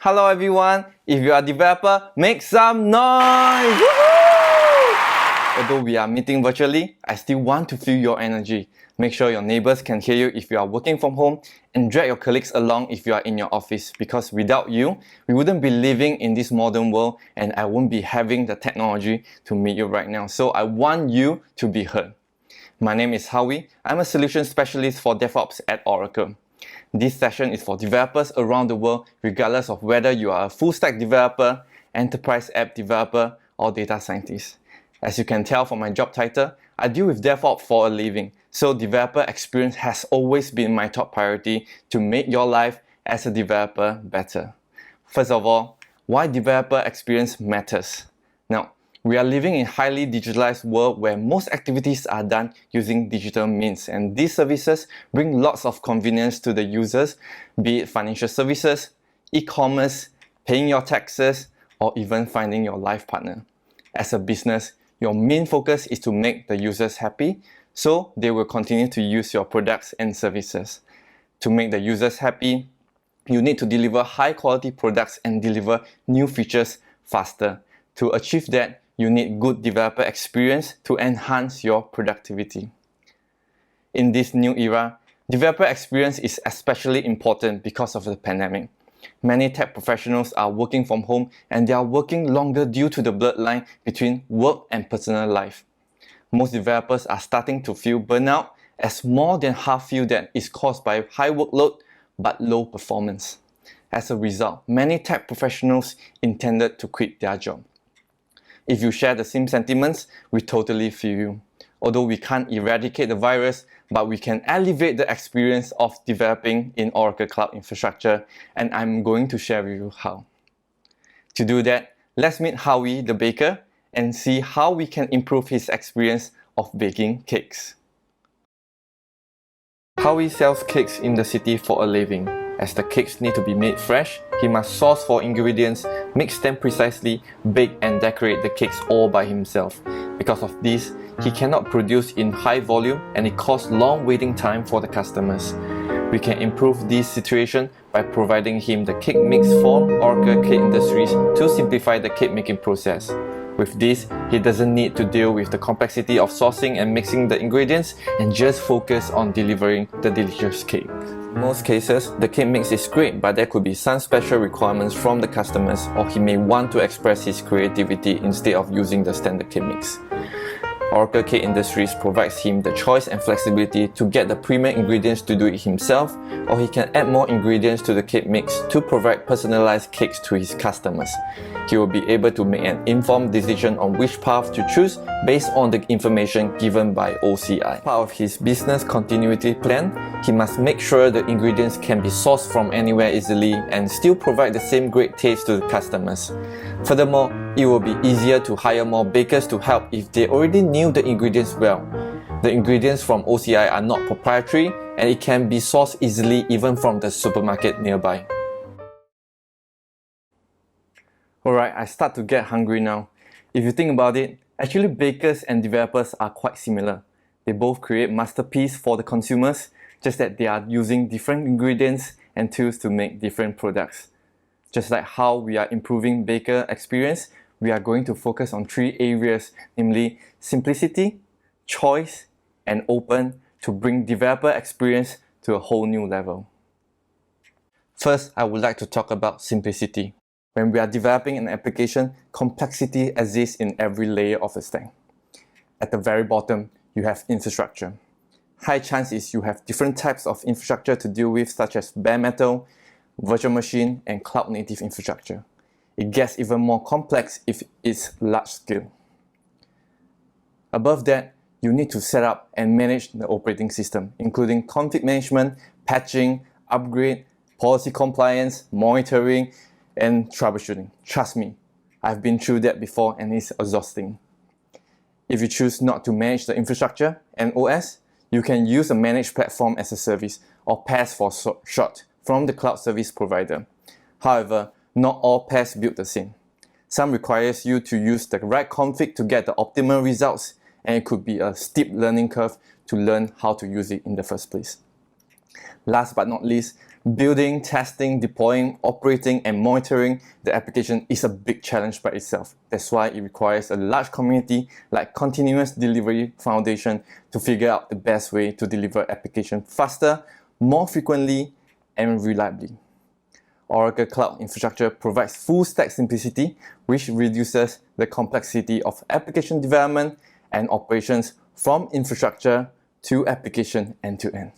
Hello everyone, if you are a developer, make some noise! Woohoo! Although we are meeting virtually, I still want to feel your energy. Make sure your neighbors can hear you if you are working from home, and drag your colleagues along if you are in your office, because without you, we wouldn't be living in this modern world and I won't be having the technology to meet you right now. So I want you to be heard. My name is Howie. I'm a solution specialist for DevOps at Oracle. This session is for developers around the world, regardless of whether you are a full-stack developer, enterprise app developer, or data scientist. As you can tell from my job title, I deal with DevOps for a living, so developer experience has always been my top priority to make your life as a developer better. First of all, why developer experience matters. Now, we are living in a highly digitalized world where most activities are done using digital means, and these services bring lots of convenience to the users, be it financial services, e-commerce, paying your taxes, or even finding your life partner. As a business, your main focus is to make the users happy, so they will continue to use your products and services. To make the users happy, you need to deliver high quality products and deliver new features faster. To achieve that, you need good developer experience to enhance your productivity. In this new era, developer experience is especially important because of the pandemic. Many tech professionals are working from home and they are working longer due to the blurred line between work and personal life. Most developers are starting to feel burnout, as more than half feel that it's caused by high workload but low performance. As a result, many tech professionals intended to quit their job. If you share the same sentiments, we totally feel you. Although we can't eradicate the virus, but we can elevate the experience of developing in Oracle Cloud Infrastructure, and I'm going to share with you how. To do that, let's meet Howie the baker and see how we can improve his experience of baking cakes. Howie sells cakes in the city for a living. As the cakes need to be made fresh, he must source for ingredients, mix them precisely, bake and decorate the cakes all by himself. Because of this, he cannot produce in high volume and it causes long waiting time for the customers. We can improve this situation by providing him the cake mix from Oracle Cake Industries to simplify the cake making process. With this, he doesn't need to deal with the complexity of sourcing and mixing the ingredients and just focus on delivering the delicious cake. In most cases, the cake mix is great, but there could be some special requirements from the customers, or he may want to express his creativity instead of using the standard cake mix. Oracle Cake Industries provides him the choice and flexibility to get the premium ingredients to do it himself, or he can add more ingredients to the cake mix to provide personalized cakes to his customers. He will be able to make an informed decision on which path to choose based on the information given by OCI. Part of his business continuity plan, he must make sure the ingredients can be sourced from anywhere easily and still provide the same great taste to the customers. Furthermore, it will be easier to hire more bakers to help if they already knew the ingredients well. The ingredients from OCI are not proprietary and it can be sourced easily even from the supermarket nearby. Alright, I start to get hungry now. If you think about it, actually bakers and developers are quite similar. They both create masterpieces for the consumers, just that they are using different ingredients and tools to make different products. Just like how we are improving baker experience, we are going to focus on three areas, namely simplicity, choice, and open, to bring developer experience to a whole new level. First, I would like to talk about simplicity. When we are developing an application, complexity exists in every layer of the stack. At the very bottom, you have infrastructure. High chance is you have different types of infrastructure to deal with, such as bare metal, virtual machine, and cloud-native infrastructure. It gets even more complex if it's large scale. Above that, you need to set up and manage the operating system, including config management, patching, upgrade, policy compliance, monitoring, and troubleshooting. Trust me, I've been through that before and it's exhausting. If you choose not to manage the infrastructure and OS, you can use a managed platform as a service, or PaaS for short, from the cloud service provider. However, not all PaaS build the same. Some requires you to use the right config to get the optimal results, and it could be a steep learning curve to learn how to use it in the first place. Last but not least, building, testing, deploying, operating, and monitoring the application is a big challenge by itself. That's why it requires a large community like Continuous Delivery Foundation to figure out the best way to deliver application faster, more frequently, and reliably. Oracle Cloud Infrastructure provides full stack simplicity, which reduces the complexity of application development and operations from infrastructure to application end-to-end.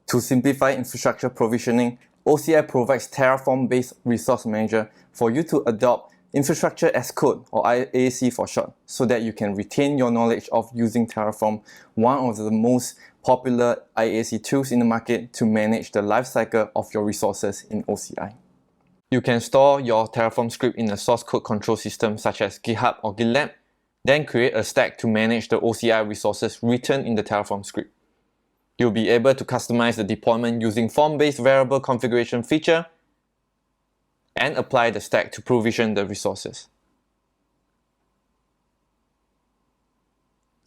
To simplify infrastructure provisioning, OCI provides Terraform-based resource manager for you to adopt infrastructure as code, or IAC for short, so that you can retain your knowledge of using Terraform, one of the most popular IAC tools in the market to manage the lifecycle of your resources in OCI. You can store your Terraform script in a source code control system such as GitHub or GitLab, then create a stack to manage the OCI resources written in the Terraform script. You'll be able to customize the deployment using form-based variable configuration feature and apply the stack to provision the resources.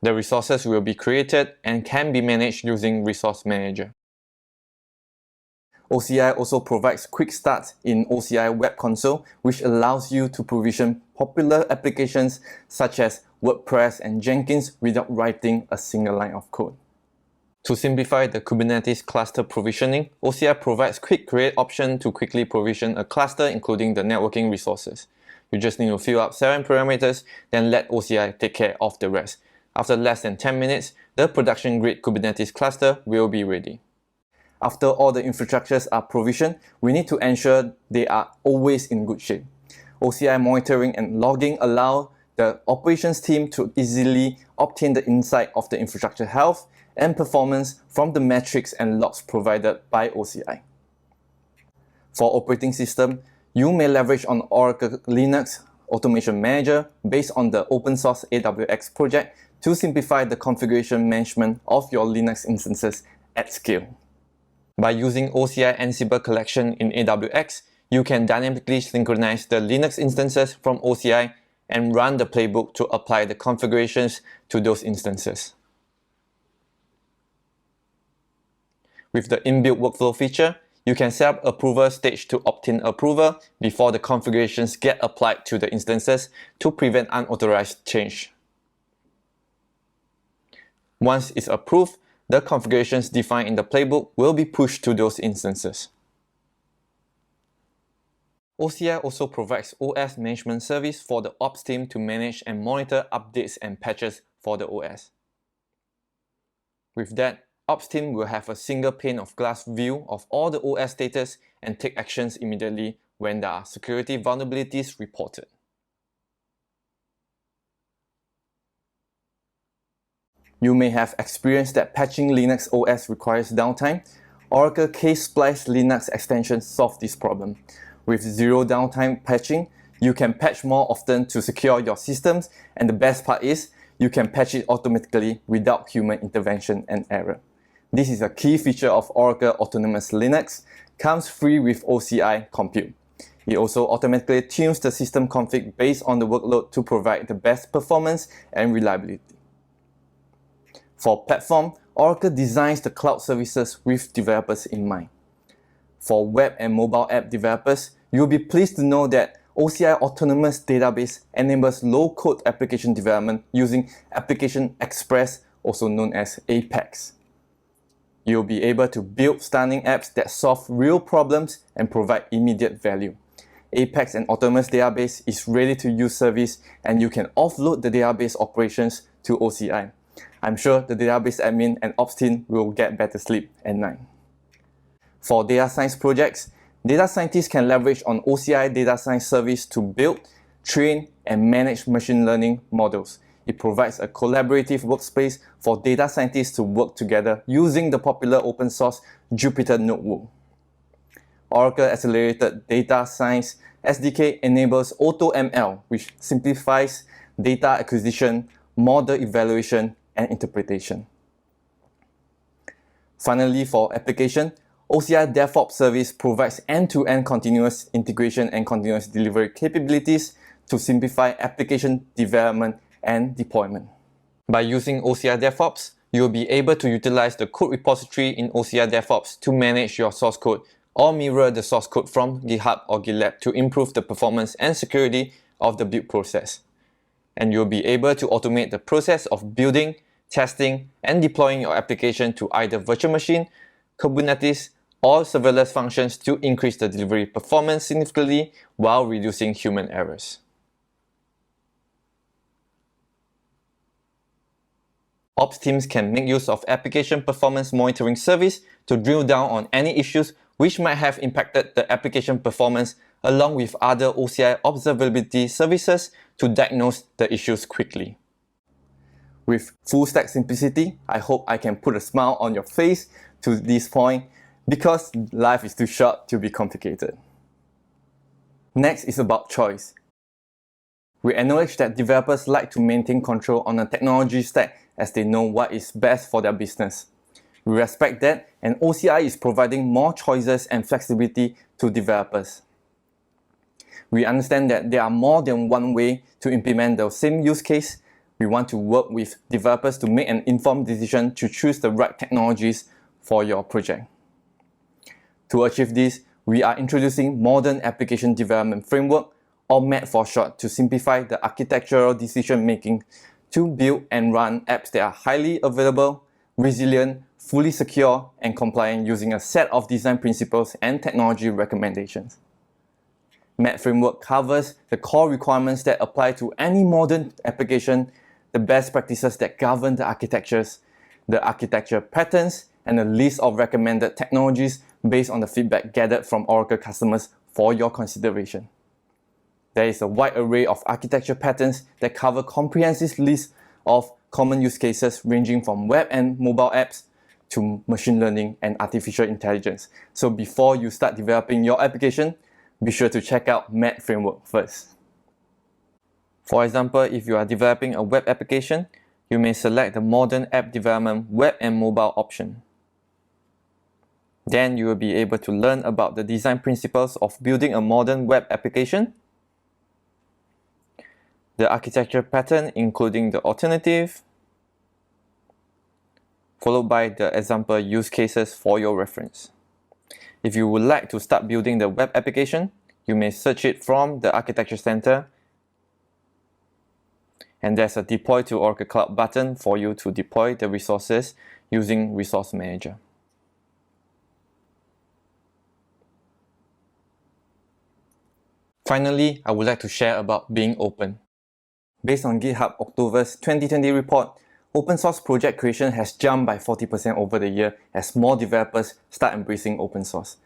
The resources will be created and can be managed using Resource Manager. OCI also provides quick start in OCI Web Console, which allows you to provision popular applications such as WordPress and Jenkins without writing a single line of code. To simplify the Kubernetes cluster provisioning, OCI provides quick create option to quickly provision a cluster including the networking resources. You just need to fill up 7 parameters, then let OCI take care of the rest. After less than 10 minutes, the production-grade Kubernetes cluster will be ready. After all the infrastructures are provisioned, we need to ensure they are always in good shape. OCI monitoring and logging allow the operations team to easily obtain the insight of the infrastructure health and performance from the metrics and logs provided by OCI. For operating system, you may leverage on Oracle Linux Automation Manager based on the open source AWX project to simplify the configuration management of your Linux instances at scale. By using OCI Ansible collection in AWX, you can dynamically synchronize the Linux instances from OCI and run the playbook to apply the configurations to those instances. With the inbuilt workflow feature, you can set up approval stage to obtain approval before the configurations get applied to the instances to prevent unauthorized change. Once it's approved, the configurations defined in the playbook will be pushed to those instances. OCI also provides OS management service for the ops team to manage and monitor updates and patches for the OS. With that, Ops team will have a single pane of glass view of all the OS status and take actions immediately when there are security vulnerabilities reported. You may have experienced that patching Linux OS requires downtime. Oracle K-Splice Linux extension solves this problem. With zero downtime patching, you can patch more often to secure your systems, and the best part is, you can patch it automatically without human intervention and error. This is a key feature of Oracle Autonomous Linux, comes free with OCI Compute. It also automatically tunes the system config based on the workload to provide the best performance and reliability. For platform, Oracle designs the cloud services with developers in mind. For web and mobile app developers, you'll be pleased to know that OCI Autonomous Database enables low-code application development using Application Express, also known as Apex. You'll be able to build stunning apps that solve real problems and provide immediate value. Apex and Autonomous Database is ready-to-use service, and you can offload the database operations to OCI. I'm sure the database admin and ops team will get better sleep at night. For data science projects, data scientists can leverage on OCI Data Science Service to build, train, and manage machine learning models. It provides a collaborative workspace for data scientists to work together using the popular open source Jupyter Notebook. Oracle Accelerated Data Science SDK enables AutoML, which simplifies data acquisition, model evaluation, and interpretation. Finally, for application, OCI DevOps service provides end-to-end continuous integration and continuous delivery capabilities to simplify application development and deployment. By using OCI DevOps, you'll be able to utilize the code repository in OCI DevOps to manage your source code or mirror the source code from GitHub or GitLab to improve the performance and security of the build process. And you'll be able to automate the process of building, testing, and deploying your application to either virtual machine, Kubernetes, or serverless functions to increase the delivery performance significantly while reducing human errors. Ops teams can make use of application performance monitoring service to drill down on any issues which might have impacted the application performance, along with other OCI observability services to diagnose the issues quickly. With full stack simplicity, I hope I can put a smile on your face to this point, because life is too short to be complicated. Next is about choice. We acknowledge that developers like to maintain control on a technology stack as they know what is best for their business. We respect that, and OCI is providing more choices and flexibility to developers. We understand that there are more than one way to implement the same use case. We want to work with developers to make an informed decision to choose the right technologies for your project. To achieve this, we are introducing Modern Application Development Framework, or MAD for short, to simplify the architectural decision making to build and run apps that are highly available, resilient, fully secure, and compliant using a set of design principles and technology recommendations. MAD framework covers the core requirements that apply to any modern application, the best practices that govern the architectures, the architecture patterns, and a list of recommended technologies based on the feedback gathered from Oracle customers for your consideration. There is a wide array of architecture patterns that cover comprehensive lists of common use cases ranging from web and mobile apps to machine learning and artificial intelligence. So before you start developing your application, be sure to check out MAD framework first. For example, if you are developing a web application, you may select the Modern App Development Web and Mobile option. Then you will be able to learn about the design principles of building a modern web application, the architecture pattern including the alternative, followed by the example use cases for your reference. If you would like to start building the web application, you may search it from the Architecture Center, and there's a Deploy to Oracle Cloud button for you to deploy the resources using Resource Manager. Finally, I would like to share about being open. Based on GitHub October's 2020 report, open source project creation has jumped by 40% over the year as more developers start embracing open source.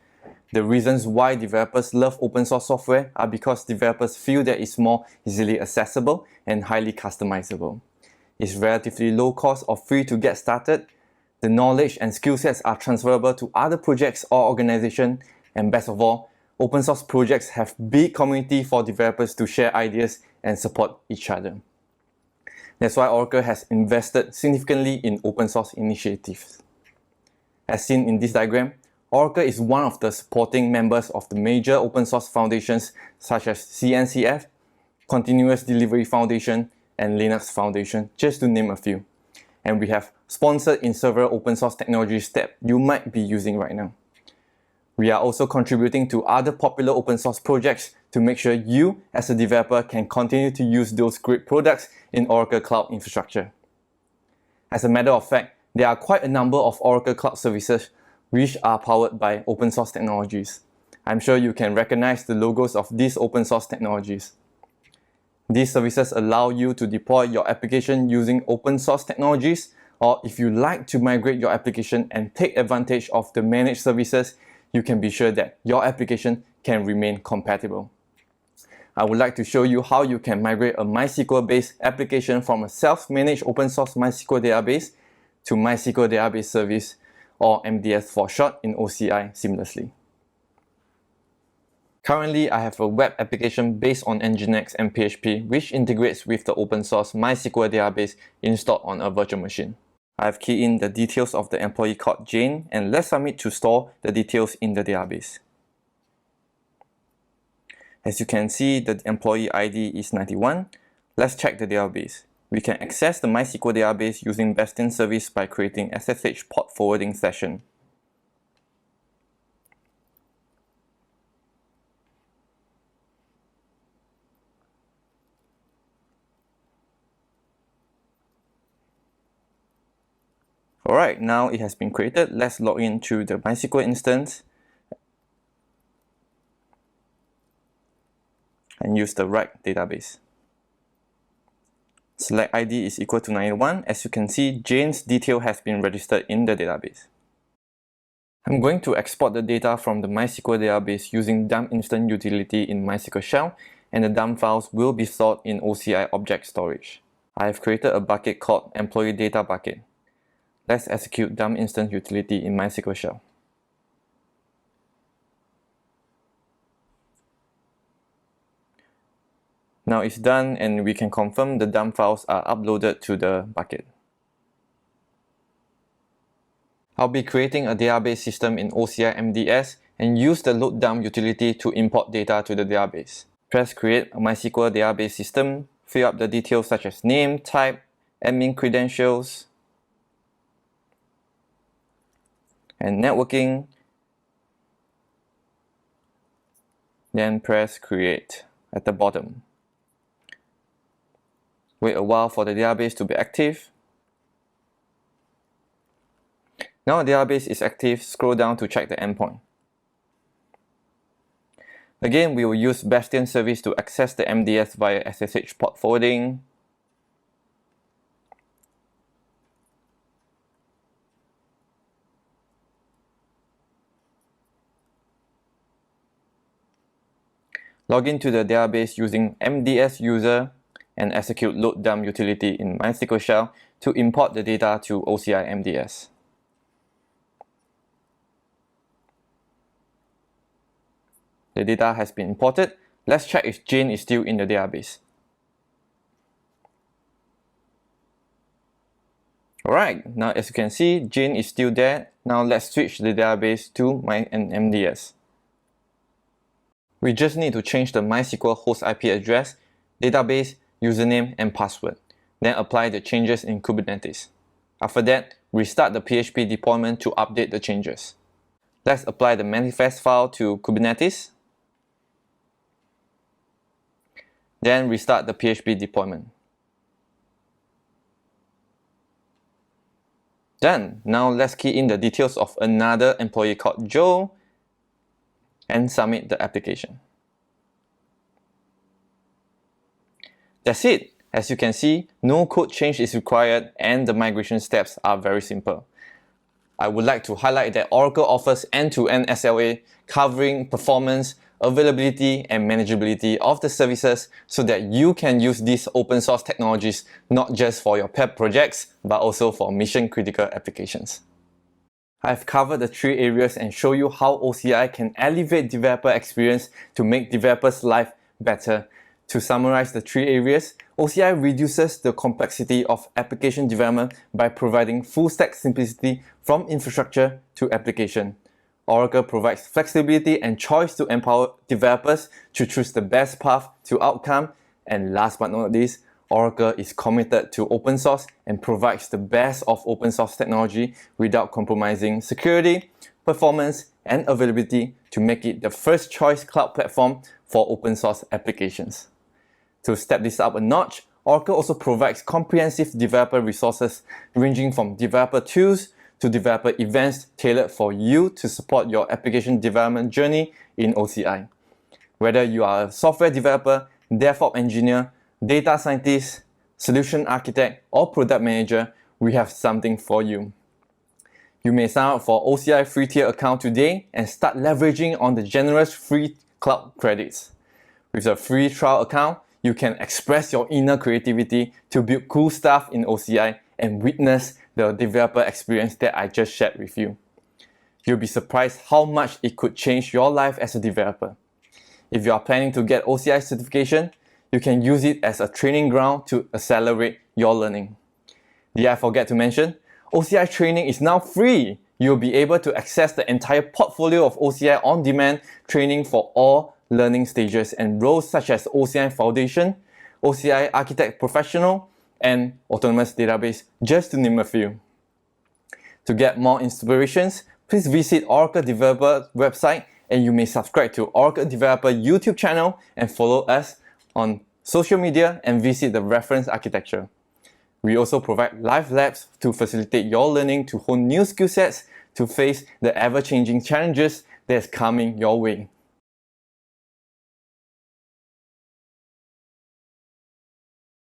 The reasons why developers love open source software are because developers feel that it's more easily accessible and highly customizable. It's relatively low cost or free to get started. The knowledge and skill sets are transferable to other projects or organizations, and best of all, open source projects have big community for developers to share ideas and support each other. That's why Oracle has invested significantly in open source initiatives. As seen in this diagram, Oracle is one of the supporting members of the major open source foundations such as CNCF, Continuous Delivery Foundation, and Linux Foundation, just to name a few. And we have sponsored in several open source technologies that you might be using right now. We are also contributing to other popular open source projects to make sure you, as a developer, can continue to use those great products in Oracle Cloud infrastructure. As a matter of fact, there are quite a number of Oracle Cloud services which are powered by open source technologies. I'm sure you can recognize the logos of these open source technologies. These services allow you to deploy your application using open source technologies, or if you like to migrate your application and take advantage of the managed services, you can be sure that your application can remain compatible. I would like to show you how you can migrate a MySQL-based application from a self-managed open source MySQL database to MySQL Database Service, or MDS for short, in OCI seamlessly. Currently, I have a web application based on Nginx and PHP which integrates with the open source MySQL database installed on a virtual machine. I have keyed in the details of the employee called Jane, and let's submit to store the details in the database. As you can see, the employee ID is 91. Let's check the database. We can access the MySQL database using Bastion service by creating SSH port forwarding session. Alright, now it has been created. Let's log in to the MySQL instance and use the right database. Select ID is equal to 91. As you can see, Jane's detail has been registered in the database. I'm going to export the data from the MySQL database using dump instant utility in MySQL shell, and the dump files will be stored in OCI object storage. I have created a bucket called employee data bucket. Let's execute dump instant utility in MySQL shell. Now it's done, and we can confirm the dump files are uploaded to the bucket. I'll be creating a database system in OCI MDS and use the load dump utility to import data to the database. Press create a MySQL database system, fill up the details such as name, type, admin credentials, and networking. Then press create at the bottom. Wait a while for the database to be active. Now the database is active, scroll down to check the endpoint. Again, we will use Bastion service to access the MDS via SSH port forwarding. Log into the database using MDS user and execute load dump utility in MySQL shell to import the data to OCI MDS. The data has been imported. Let's check if Jane is still in the database. Alright, now as you can see, Jane is still there. Now let's switch the database to MDS. We just need to change the MySQL host IP address, database, username, and password. Then apply the changes in Kubernetes. After that, restart the PHP deployment to update the changes. Let's apply the manifest file to Kubernetes. Then restart the PHP deployment. Done. Now let's key in the details of another employee called Joe and submit the application. That's it. As you can see, no code change is required and the migration steps are very simple. I would like to highlight that Oracle offers end-to-end SLA covering performance, availability, and manageability of the services so that you can use these open source technologies not just for your pet projects but also for mission critical applications. I've covered the three areas and show you how OCI can elevate developer experience to make developers' life better. To summarize the three areas, OCI reduces the complexity of application development by providing full-stack simplicity from infrastructure to application. Oracle provides flexibility and choice to empower developers to choose the best path to outcome. And last but not least, Oracle is committed to open source and provides the best of open source technology without compromising security, performance, and availability to make it the first choice cloud platform for open source applications. To step this up a notch, Oracle also provides comprehensive developer resources ranging from developer tools to developer events tailored for you to support your application development journey in OCI. Whether you are a software developer, DevOps engineer, data scientist, solution architect, or product manager, we have something for you. You may sign up for OCI free tier account today and start leveraging on the generous free cloud credits. With a free trial account, you can express your inner creativity to build cool stuff in OCI and witness the developer experience that I just shared with you. You'll be surprised how much it could change your life as a developer. If you are planning to get OCI certification, you can use it as a training ground to accelerate your learning. Did I forget to mention? OCI training is now free. You'll be able to access the entire portfolio of OCI on-demand training for all learning stages and roles such as OCI Foundation, OCI Architect Professional, and autonomous database, just to name a few. To get more inspirations, please visit Oracle Developer website, and you may subscribe to Oracle Developer YouTube channel and follow us on social media and visit the reference architecture. We also provide live labs to facilitate your learning to hone new skill sets to face the ever-changing challenges that's coming your way.